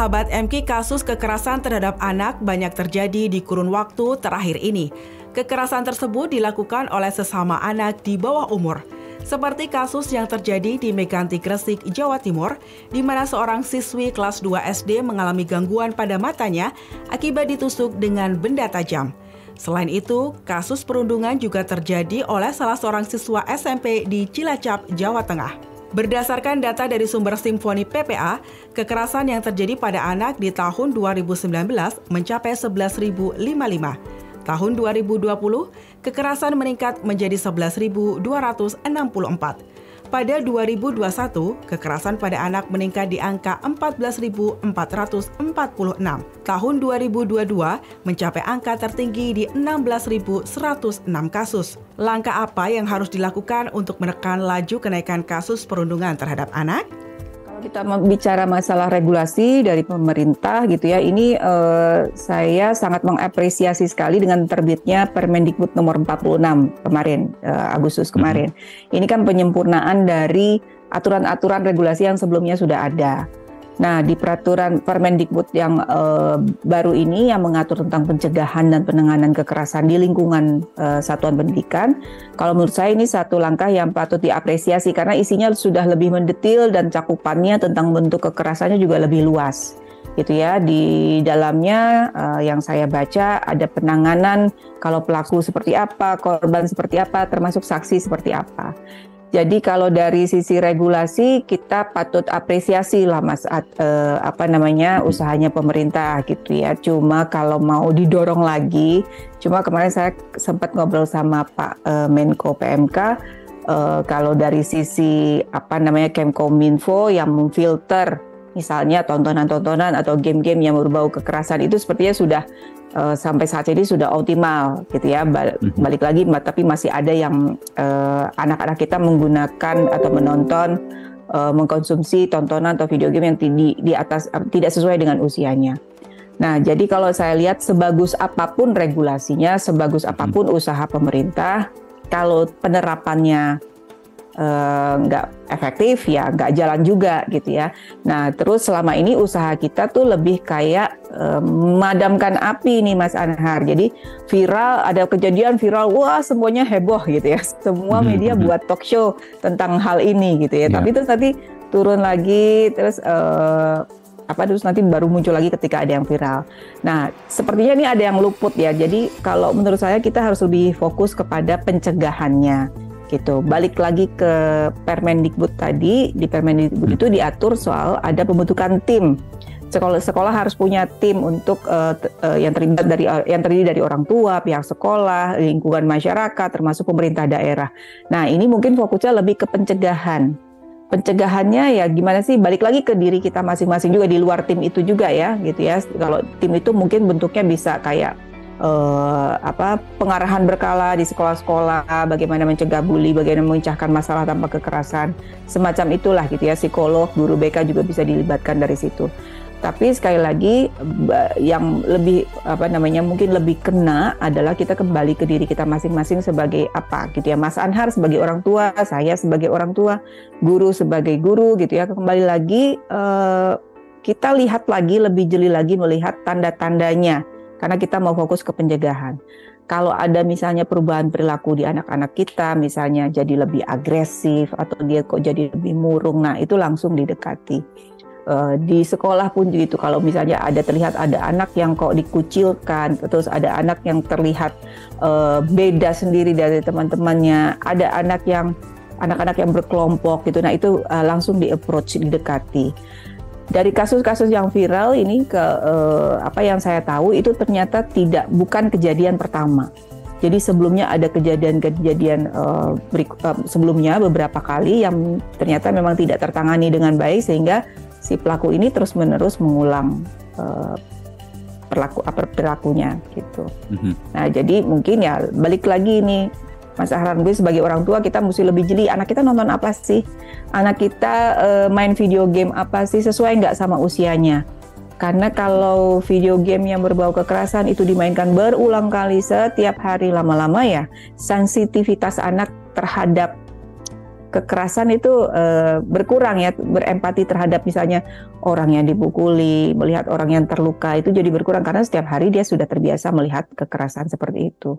Sahabat MK, kasus kekerasan terhadap anak banyak terjadi di kurun waktu terakhir ini. Kekerasan tersebut dilakukan oleh sesama anak di bawah umur. Seperti kasus yang terjadi di Meganti Gresik, Jawa Timur, di mana seorang siswi kelas 2 SD mengalami gangguan pada matanya akibat ditusuk dengan benda tajam. Selain itu, kasus perundungan juga terjadi oleh salah seorang siswa SMP di Cilacap, Jawa Tengah. Berdasarkan data dari sumber Simfoni PPA, kekerasan yang terjadi pada anak di tahun 2019 mencapai 11.055. Tahun 2020, kekerasan meningkat menjadi 11.264. Pada 2021, kekerasan pada anak meningkat di angka 14.446. Tahun 2022 mencapai angka tertinggi di 16.106 kasus. Langkah apa yang harus dilakukan untuk menekan laju kenaikan kasus perundungan terhadap anak? Kalau kita bicara masalah regulasi dari pemerintah gitu ya, ini saya sangat mengapresiasi sekali dengan terbitnya Permendikbud nomor 46 kemarin, Agustus kemarin. Ini kan penyempurnaan dari aturan-aturan regulasi yang sebelumnya sudah ada. Nah, di peraturan Permendikbud yang baru ini yang mengatur tentang pencegahan dan penanganan kekerasan di lingkungan satuan pendidikan, kalau menurut saya ini satu langkah yang patut diapresiasi karena isinya sudah lebih mendetil dan cakupannya tentang bentuk kekerasannya juga lebih luas. Gitu ya, di dalamnya yang saya baca ada penanganan kalau pelaku seperti apa, korban seperti apa, termasuk saksi seperti apa. Jadi kalau dari sisi regulasi kita patut apresiasi lah Mas, usahanya pemerintah gitu ya. Cuma kalau mau didorong lagi, cuma kemarin saya sempat ngobrol sama Pak Menko PMK, kalau dari sisi Kemkominfo yang memfilter misalnya tontonan-tontonan atau game-game yang berbau kekerasan itu sepertinya sudah sampai saat ini sudah optimal gitu ya. Balik lagi, tapi masih ada yang anak-anak kita menggunakan atau menonton, mengkonsumsi tontonan atau video game yang di atas tidak sesuai dengan usianya. Nah, jadi kalau saya lihat sebagus apapun regulasinya, sebagus apapun usaha pemerintah, kalau penerapannya nggak efektif ya nggak jalan juga gitu ya. Nah terus selama ini usaha kita tuh lebih kayak memadamkan api nih Mas Anhar. Jadi viral, ada kejadian viral, wah semuanya heboh gitu ya. Semua media buat talk show tentang hal ini gitu ya. Tapi terus nanti turun lagi terus terus nanti baru muncul lagi ketika ada yang viral. Nah sepertinya ini ada yang luput ya. Jadi kalau menurut saya kita harus lebih fokus kepada pencegahannya. Gitu. Balik lagi ke Permendikbud tadi, di Permendikbud itu diatur soal ada pembentukan tim. Sekolah harus punya tim untuk yang terdiri dari orang tua, pihak sekolah, lingkungan masyarakat, termasuk pemerintah daerah. Nah, ini mungkin fokusnya lebih ke pencegahan. Pencegahannya ya gimana sih? Balik lagi ke diri kita masing-masing juga di luar tim itu juga ya, gitu ya. Kalau tim itu mungkin bentuknya bisa kayak pengarahan berkala di sekolah-sekolah, bagaimana mencegah bully, bagaimana memecahkan masalah tanpa kekerasan, semacam itulah gitu ya. Psikolog, guru BK juga bisa dilibatkan dari situ. Tapi sekali lagi yang lebih mungkin lebih kena adalah kita kembali ke diri kita masing-masing sebagai apa gitu ya. Mas Anhar sebagai orang tua, saya sebagai orang tua, guru sebagai guru gitu ya. Kembali lagi kita lihat lagi lebih jeli lagi melihat tanda-tandanya. Karena kita mau fokus ke pencegahan. Kalau ada misalnya perubahan perilaku di anak-anak kita, misalnya jadi lebih agresif atau dia kok jadi lebih murung, nah itu langsung didekati. Di sekolah pun gitu, kalau misalnya terlihat ada anak yang kok dikucilkan, terus ada anak yang terlihat beda sendiri dari teman-temannya, ada anak-anak yang berkelompok gitu, nah itu langsung di-approach, didekati. Dari kasus-kasus yang viral ini yang saya tahu itu ternyata bukan kejadian pertama. Jadi sebelumnya ada kejadian-kejadian sebelumnya beberapa kali yang ternyata memang tidak tertangani dengan baik sehingga si pelaku ini terus-menerus mengulang perilakunya gitu. Nah jadi mungkin ya balik lagi nih Mas Ahran, gue sebagai orang tua kita mesti lebih jeli. Anak kita nonton apa sih? Anak kita main video game apa sih? Sesuai nggak sama usianya? Karena kalau video game yang berbau kekerasan itu dimainkan berulang kali setiap hari lama-lama ya, sensitivitas anak terhadap kekerasan itu berkurang ya, berempati terhadap misalnya orang yang dipukuli, melihat orang yang terluka itu jadi berkurang karena setiap hari dia sudah terbiasa melihat kekerasan seperti itu.